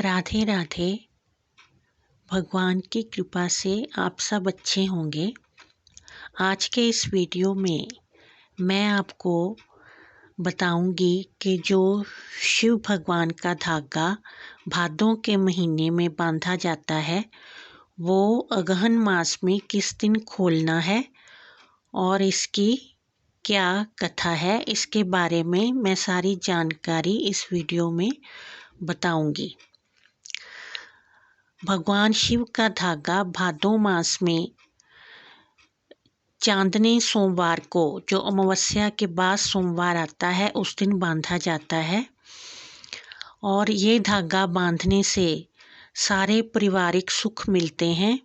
राधे राधे। भगवान की कृपा से आप सब अच्छे होंगे। आज के इस वीडियो में मैं आपको बताऊंगी कि जो शिव भगवान का धागा भादों के महीने में बांधा जाता है वो अगहन मास में किस दिन खोलना है और इसकी क्या कथा है, इसके बारे में मैं सारी जानकारी इस वीडियो में बताऊंगी। भगवान शिव का धागा भादों मास में चांदनी सोमवार को, जो अमावस्या के बाद सोमवार आता है, उस दिन बांधा जाता है। और ये धागा बांधने से सारे पारिवारिक सुख मिलते हैं,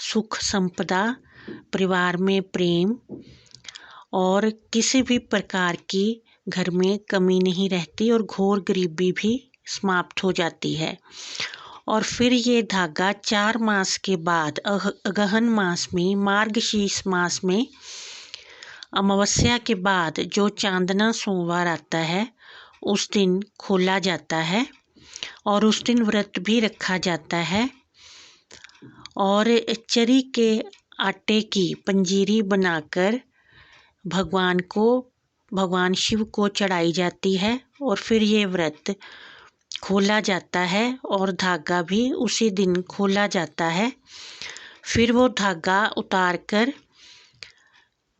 सुख संपदा, परिवार में प्रेम और किसी भी प्रकार की घर में कमी नहीं रहती और घोर गरीबी भी समाप्त हो जाती है। और फिर ये धागा 4 मास के बाद अगहन मास में, मार्गशीर्ष मास में, अमावस्या के बाद जो चांदना सोमवार आता है उस दिन खोला जाता है और उस दिन व्रत भी रखा जाता है। और चरी के आटे की पंजीरी बनाकर भगवान शिव को चढ़ाई जाती है और फिर ये व्रत खोला जाता है और धागा भी उसी दिन खोला जाता है। फिर वो धागा उतार कर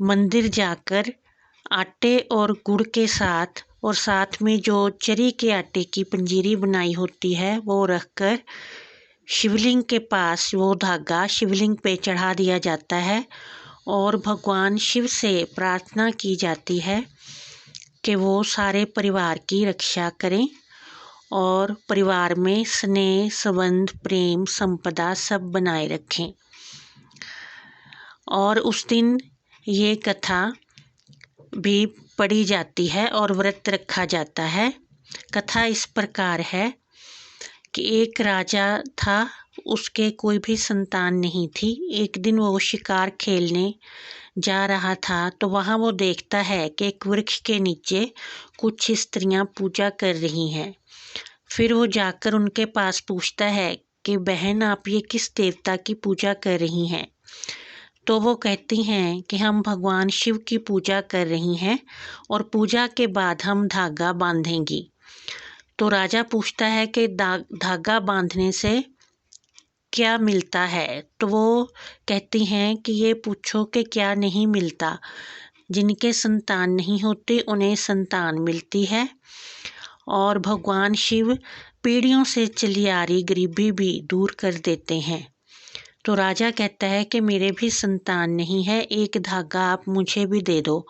मंदिर जाकर आटे और गुड़ के साथ और साथ में जो चरी के आटे की पंजीरी बनाई होती है वो रखकर शिवलिंग के पास वो धागा शिवलिंग पे चढ़ा दिया जाता है और भगवान शिव से प्रार्थना की जाती है कि वो सारे परिवार की रक्षा करें और परिवार में स्नेह, संबंध, प्रेम, संपदा सब बनाए रखें। और उस दिन ये कथा भी पढ़ी जाती है और व्रत रखा जाता है। कथा इस प्रकार है कि एक राजा था, उसके कोई भी संतान नहीं थी। एक दिन वो शिकार खेलने जा रहा था तो वहाँ वो देखता है कि एक वृक्ष के नीचे कुछ स्त्रियाँ पूजा कर रही हैं। फिर वो जाकर उनके पास पूछता है कि बहन, आप ये किस देवता की पूजा कर रही हैं? तो वो कहती हैं कि हम भगवान शिव की पूजा कर रही हैं और पूजा के बाद हम धागा बांधेंगी। तो राजा पूछता है कि धागा बांधने से क्या मिलता है? तो वो कहती हैं कि ये पूछो कि क्या नहीं मिलता। जिनके संतान नहीं होते उन्हें संतान मिलती है और भगवान शिव पीढ़ियों से चली आ रही गरीबी भी दूर कर देते हैं। तो राजा कहता है कि मेरे भी संतान नहीं है, एक धागा आप मुझे भी दे दो,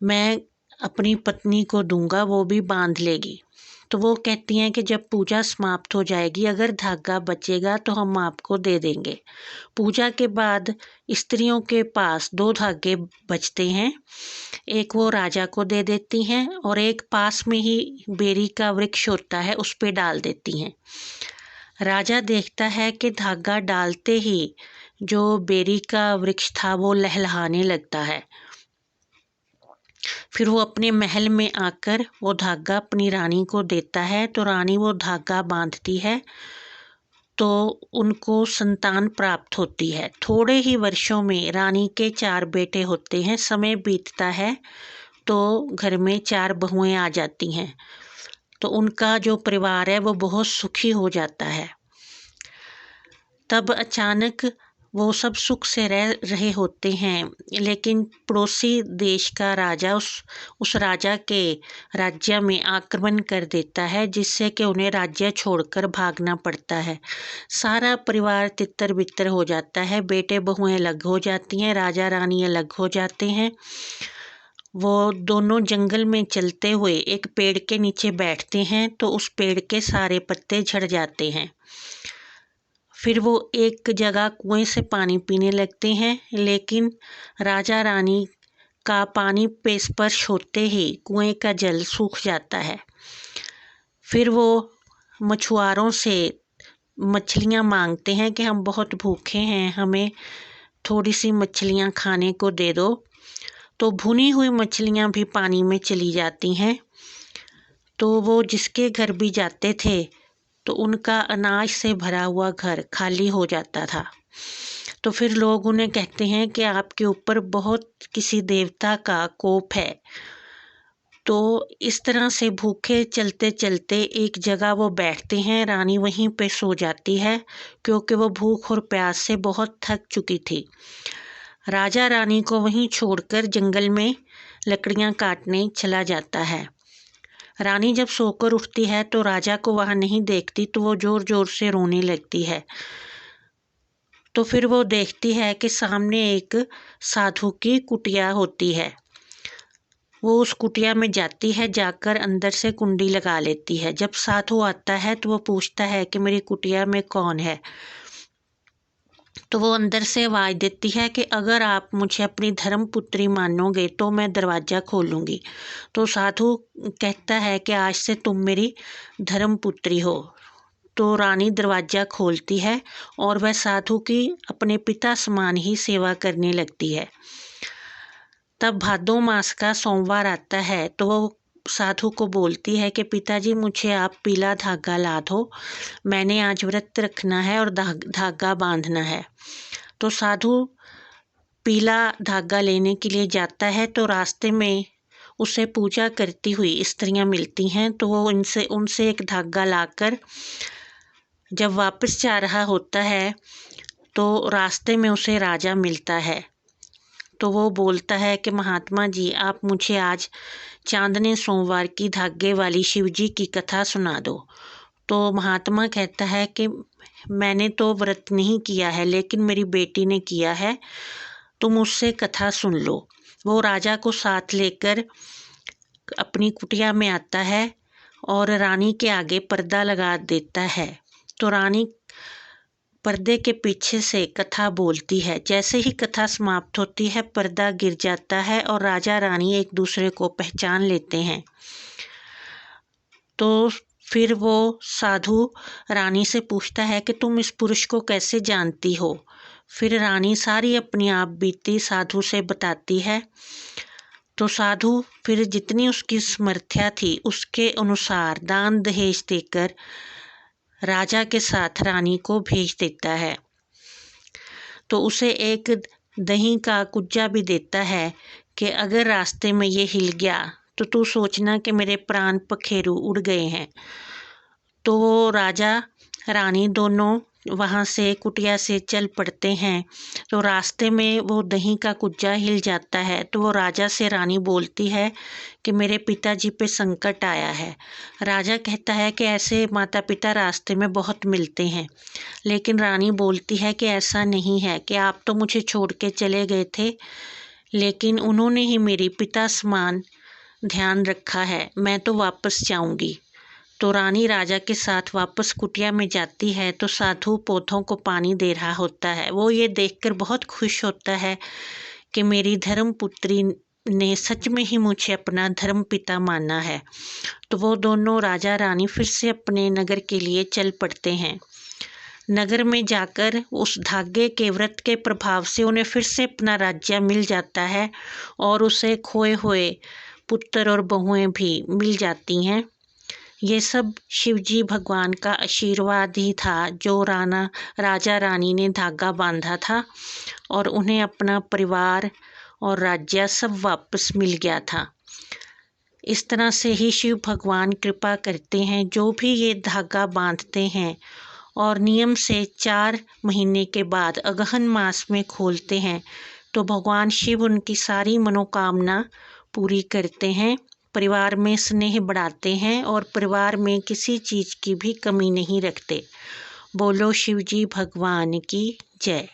मैं अपनी पत्नी को दूंगा, वो भी बांध लेगी। तो वो कहती हैं कि जब पूजा समाप्त हो जाएगी, अगर धागा बचेगा तो हम आपको दे देंगे। पूजा के बाद स्त्रियों के पास 2 धागे बचते हैं, एक वो राजा को दे देती हैं और एक पास में ही बेरी का वृक्ष होता है उस पे डाल देती हैं। राजा देखता है कि धागा डालते ही जो बेरी का वृक्ष था वो लहलहाने लगता है। फिर वो अपने महल में आकर वो धागा अपनी रानी को देता है तो रानी वो धागा बांधती है तो उनको संतान प्राप्त होती है। थोड़े ही वर्षों में रानी के 4 बेटे होते हैं। समय बीतता है तो घर में 4 बहुएं आ जाती हैं तो उनका जो परिवार है वो बहुत सुखी हो जाता है। तब अचानक वो सब सुख से रह रहे होते हैं, लेकिन पड़ोसी देश का राजा उस राजा के राज्य में आक्रमण कर देता है, जिससे कि उन्हें राज्य छोड़कर भागना पड़ता है। सारा परिवार तितर बितर हो जाता है, बेटे बहुएं अलग हो जाती हैं, राजा रानी अलग हो जाते हैं। वो दोनों जंगल में चलते हुए एक पेड़ के नीचे बैठते हैं तो उस पेड़ के सारे पत्ते झड़ जाते हैं। फिर वो एक जगह कुएं से पानी पीने लगते हैं, लेकिन राजा रानी का पानी पे स्पर्श होते ही कुएं का जल सूख जाता है। फिर वो मछुआरों से मछलियां मांगते हैं कि हम बहुत भूखे हैं, हमें थोड़ी सी मछलियां खाने को दे दो। तो भुनी हुई मछलियां भी पानी में चली जाती हैं। तो वो जिसके घर भी जाते थे तो उनका अनाज से भरा हुआ घर खाली हो जाता था। तो फिर लोग उन्हें कहते हैं कि आपके ऊपर बहुत किसी देवता का कोप है। तो इस तरह से भूखे चलते चलते एक जगह वो बैठते हैं। रानी वहीं पे सो जाती है क्योंकि वो भूख और प्यास से बहुत थक चुकी थी। राजा रानी को वहीं छोड़कर जंगल में लकड़ियां काटने चला जाता है। रानी जब सोकर उठती है तो राजा को वहां नहीं देखती, तो वो जोर जोर से रोने लगती है। तो फिर वो देखती है कि सामने एक साधु की कुटिया होती है। वो उस कुटिया में जाती है, जाकर अंदर से कुंडी लगा लेती है। जब साधु आता है तो वो पूछता है कि मेरी कुटिया में कौन है। तो वो अंदर से आवाज़ देती है कि अगर आप मुझे अपनी धर्मपुत्री मानोगे तो मैं दरवाज़ा खोलूँगी। तो साधु कहता है कि आज से तुम मेरी धर्मपुत्री हो। तो रानी दरवाज़ा खोलती है और वह साधु की अपने पिता समान ही सेवा करने लगती है। तब भादो मास का सोमवार आता है तो वो साधु को बोलती है कि पिताजी मुझे आप पीला धागा ला दो, मैंने आज व्रत रखना है और धागा बांधना है। तो साधु पीला धागा लेने के लिए जाता है तो रास्ते में उसे पूजा करती हुई स्त्रियां मिलती हैं। तो वो उनसे एक धागा लाकर जब वापस जा रहा होता है तो रास्ते में उसे राजा मिलता है। तो वो बोलता है कि महात्मा जी आप मुझे आज चांदने सोमवार की धागे वाली शिवजी की कथा सुना दो। तो महात्मा कहता है कि मैंने तो व्रत नहीं किया है लेकिन मेरी बेटी ने किया है, तुम उससे कथा सुन लो। वो राजा को साथ लेकर अपनी कुटिया में आता है और रानी के आगे पर्दा लगा देता है। तो रानी पर्दे के पीछे से कथा बोलती है। जैसे ही कथा समाप्त होती है पर्दा गिर जाता है और राजा रानी एक दूसरे को पहचान लेते हैं। तो फिर वो साधु रानी से पूछता है कि तुम इस पुरुष को कैसे जानती हो। फिर रानी सारी अपनी आप बीती साधु से बताती है। तो साधु फिर जितनी उसकी समर्थ्या थी उसके अनुसार दान दहेज देकर राजा के साथ रानी को भेज देता है। तो उसे एक दही का कुज्जा भी देता है कि अगर रास्ते में ये हिल गया तो तू सोचना कि मेरे प्राण पखेरु उड़ गए हैं। तो वो राजा रानी दोनों वहाँ से कुटिया से चल पड़ते हैं। तो रास्ते में वो दही का कुज्जा हिल जाता है। तो वो राजा से रानी बोलती है कि मेरे पिताजी पे संकट आया है। राजा कहता है कि ऐसे माता पिता रास्ते में बहुत मिलते हैं, लेकिन रानी बोलती है कि ऐसा नहीं है कि आप तो मुझे छोड़ के चले गए थे, लेकिन उन्होंने ही मेरी पिता समान ध्यान रखा है, मैं तो वापस जाऊंगी। तो रानी राजा के साथ वापस कुटिया में जाती है तो साधु पौधों को पानी दे रहा होता है। वो ये देखकर बहुत खुश होता है कि मेरी धर्मपुत्री ने सच में ही मुझे अपना धर्म पिता माना है। तो वो दोनों राजा रानी फिर से अपने नगर के लिए चल पड़ते हैं। नगर में जाकर उस धागे के व्रत के प्रभाव से उन्हें फिर से अपना राज्य मिल जाता है और उसे खोए हुए पुत्र और बहुएं भी मिल जाती हैं। ये सब शिवजी भगवान का आशीर्वाद ही था जो राजा रानी ने धागा बांधा था और उन्हें अपना परिवार और राज्य सब वापस मिल गया था। इस तरह से ही शिव भगवान कृपा करते हैं। जो भी ये धागा बांधते हैं और नियम से 4 महीने के बाद अगहन मास में खोलते हैं तो भगवान शिव उनकी सारी मनोकामना पूरी करते हैं, परिवार में स्नेह बढ़ाते हैं और परिवार में किसी चीज़ की भी कमी नहीं रखते। बोलो शिवजी भगवान की जय।